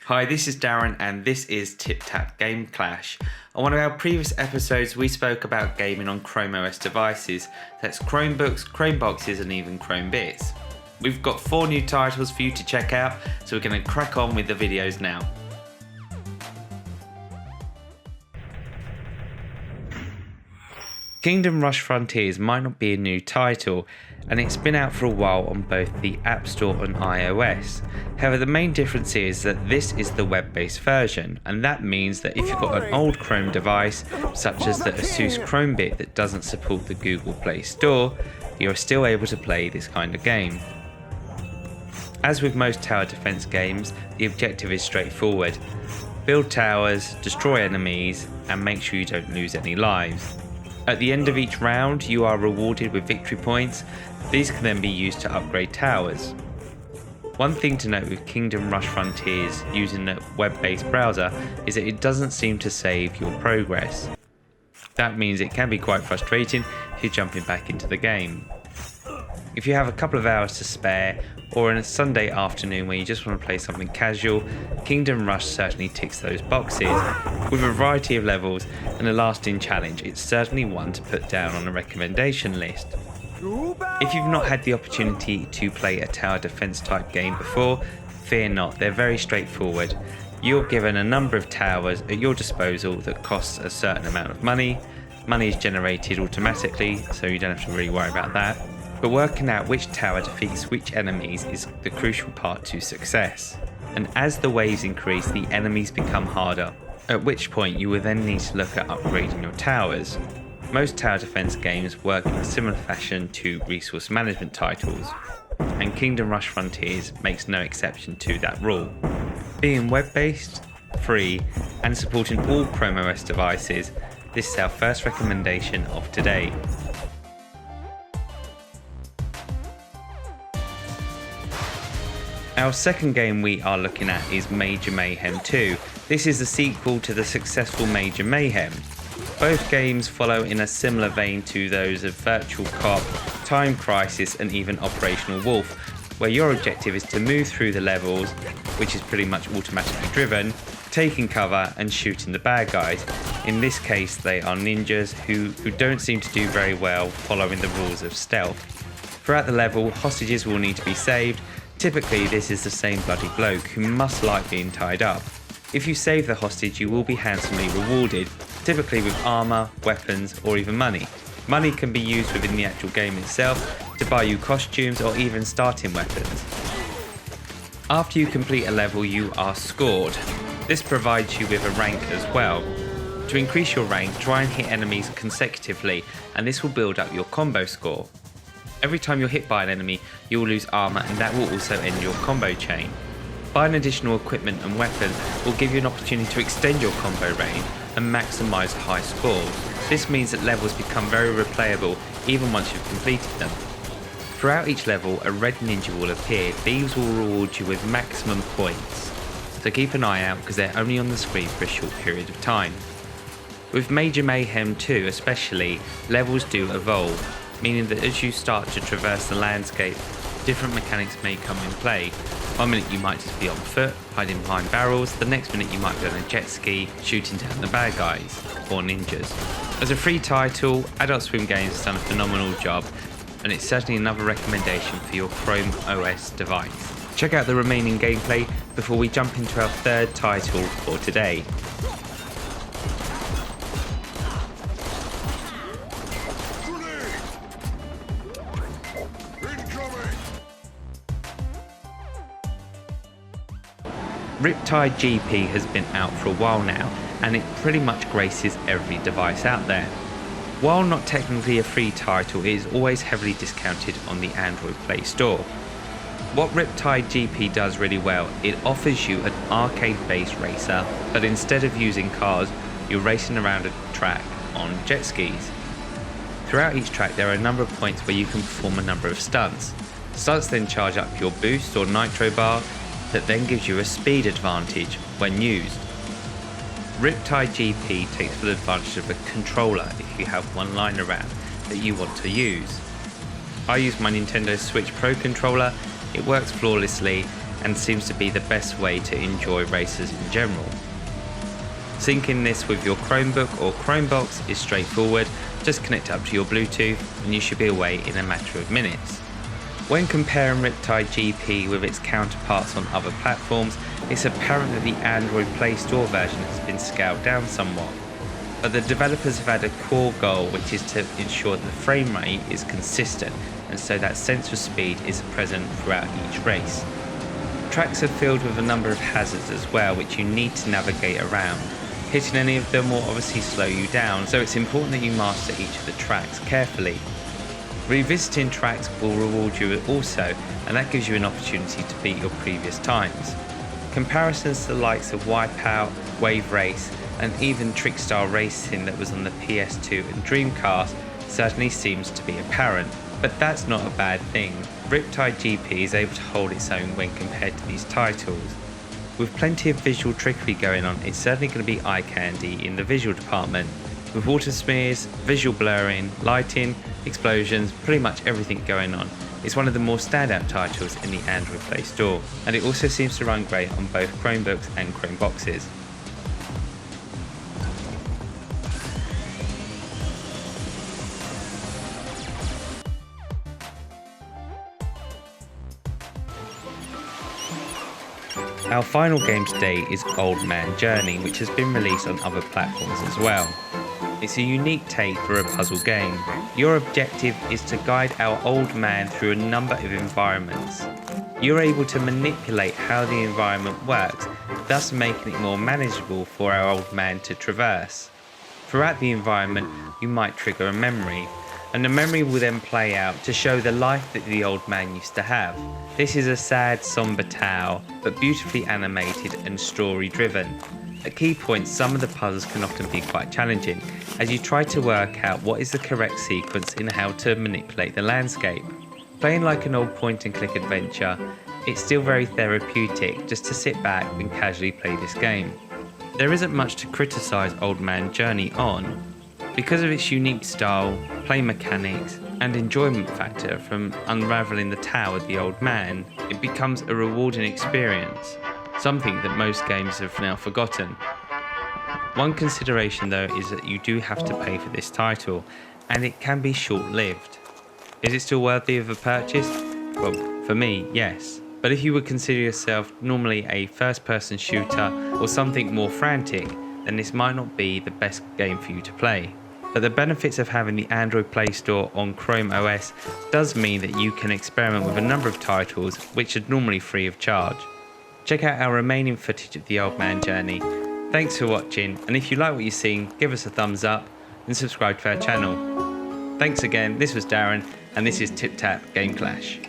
Hi, this is Darren and this is Tip Tap Game Clash. On one of our previous episodes we spoke about gaming on Chrome OS devices, that's Chromebooks, Chromeboxes and even Chromebits. We've got 4 new titles for you to check out, so we're going to crack on with the videos now. Kingdom Rush Frontiers might not be a new title, and it's been out for a while on both the App Store and iOS. However, the main difference is that this is the web-based version, and that means that if you've got an old Chrome device, such as the Asus Chromebit that doesn't support the Google Play Store, you're still able to play this kind of game. As with most tower defense games, the objective is straightforward. Build towers, destroy enemies, and make sure you don't lose any lives. At the end of each round, you are rewarded with victory points. These can then be used to upgrade towers. One thing to note with Kingdom Rush Frontiers using a web-based browser is that it doesn't seem to save your progress. That means it can be quite frustrating if you're jumping back into the game. If you have a couple of hours to spare, or on a Sunday afternoon where you just want to play something casual, Kingdom Rush certainly ticks those boxes. With a variety of levels and a lasting challenge, it's certainly one to put down on a recommendation list. If you've not had the opportunity to play a tower defense type game before, fear not, they're very straightforward. You're given a number of towers at your disposal that costs a certain amount of money. Money is generated automatically, so you don't have to really worry about that. But working out which tower defeats which enemies is the crucial part to success. And as the waves increase, the enemies become harder, at which point you will then need to look at upgrading your towers. Most tower defense games work in a similar fashion to resource management titles, and Kingdom Rush Frontiers makes no exception to that rule. Being web-based, free, and supporting all Chrome OS devices, this is our first recommendation of today. Our second game we are looking at is Major Mayhem 2. This is the sequel to the successful Major Mayhem. Both games follow in a similar vein to those of Virtual Cop, Time Crisis and even Operational Wolf, where your objective is to move through the levels, which is pretty much automatically driven, taking cover and shooting the bad guys. In this case they are ninjas who don't seem to do very well following the rules of stealth. Throughout the level, hostages will need to be saved. Typically this is the same bloody bloke who must like being tied up. If you save the hostage you will be handsomely rewarded, typically with armour, weapons or even money. Money can be used within the actual game itself to buy you costumes or even starting weapons. After you complete a level you are scored. This provides you with a rank as well. To increase your rank, try and hit enemies consecutively and this will build up your combo score. Every time you're hit by an enemy, you will lose armour and that will also end your combo chain. Buying additional equipment and weapons will give you an opportunity to extend your combo range and maximise high scores. This means that levels become very replayable even once you've completed them. Throughout each level, a red ninja will appear. These will reward you with maximum points. So keep an eye out because they're only on the screen for a short period of time. With Major Mayhem 2 especially, levels do evolve, meaning that as you start to traverse the landscape, different mechanics may come in play. One minute you might just be on foot, hiding behind barrels, the next minute you might be on a jet ski, shooting down the bad guys, or ninjas. As a free title, Adult Swim Games has done a phenomenal job, and it's certainly another recommendation for your Chrome OS device. Check out the remaining gameplay before we jump into our third title for today. Riptide GP has been out for a while now and it pretty much graces every device out there. While not technically a free title, it is always heavily discounted on the Android Play Store. What Riptide GP does really well, it offers you an arcade-based racer, but instead of using cars, you're racing around a track on jet skis. Throughout each track there are a number of points where you can perform a number of stunts. Stunts then charge up your boost or nitro bar, that then gives you a speed advantage when used. Riptide GP takes full advantage of a controller if you have one lying around that you want to use. I use my Nintendo Switch Pro controller, it works flawlessly and seems to be the best way to enjoy races in general. Syncing this with your Chromebook or Chromebox is straightforward. Just connect up to your Bluetooth and you should be away in a matter of minutes. When comparing Riptide GP with its counterparts on other platforms, it's apparent that the Android Play Store version has been scaled down somewhat. But the developers have had a core goal, which is to ensure that the frame rate is consistent and so that sense of speed is present throughout each race. Tracks are filled with a number of hazards as well, which you need to navigate around. Hitting any of them will obviously slow you down, so it's important that you master each of the tracks carefully. Revisiting tracks will reward you also, and that gives you an opportunity to beat your previous times. Comparisons to the likes of Wipeout, Wave Race, and even Trickstar Racing that was on the PS2 and Dreamcast certainly seems to be apparent, but that's not a bad thing. Riptide GP is able to hold its own when compared to these titles. With plenty of visual trickery going on, it's certainly going to be eye candy in the visual department. With water smears, visual blurring, lighting, explosions, pretty much everything going on. It's one of the more standout titles in the Android Play Store, and it also seems to run great on both Chromebooks and Chromeboxes. Our final game today is Old Man Journey, which has been released on other platforms as well. It's a unique take for a puzzle game. Your objective is to guide our old man through a number of environments. You're able to manipulate how the environment works, thus making it more manageable for our old man to traverse. Throughout the environment, you might trigger a memory, and the memory will then play out to show the life that the old man used to have. This is a sad, somber tale, but beautifully animated and story-driven. At key points, some of the puzzles can often be quite challenging, as you try to work out what is the correct sequence in how to manipulate the landscape. Playing like an old point-and-click adventure, it's still very therapeutic just to sit back and casually play this game. There isn't much to criticise Old Man Journey on. Because of its unique style, play mechanics, and enjoyment factor from unravelling the tale of the old man, it becomes a rewarding experience, something that most games have now forgotten. One consideration though is that you do have to pay for this title, and it can be short-lived. Is it still worthy of a purchase? Well, for me, yes. But if you would consider yourself normally a first-person shooter or something more frantic, then this might not be the best game for you to play. But the benefits of having the Android Play Store on Chrome OS does mean that you can experiment with a number of titles which are normally free of charge. Check out our remaining footage of the Old Man Journey. Thanks for watching, and if you like what you've seen, give us a thumbs up and subscribe to our channel. Thanks again, this was Darren, and this is Tip Tap Game Clash.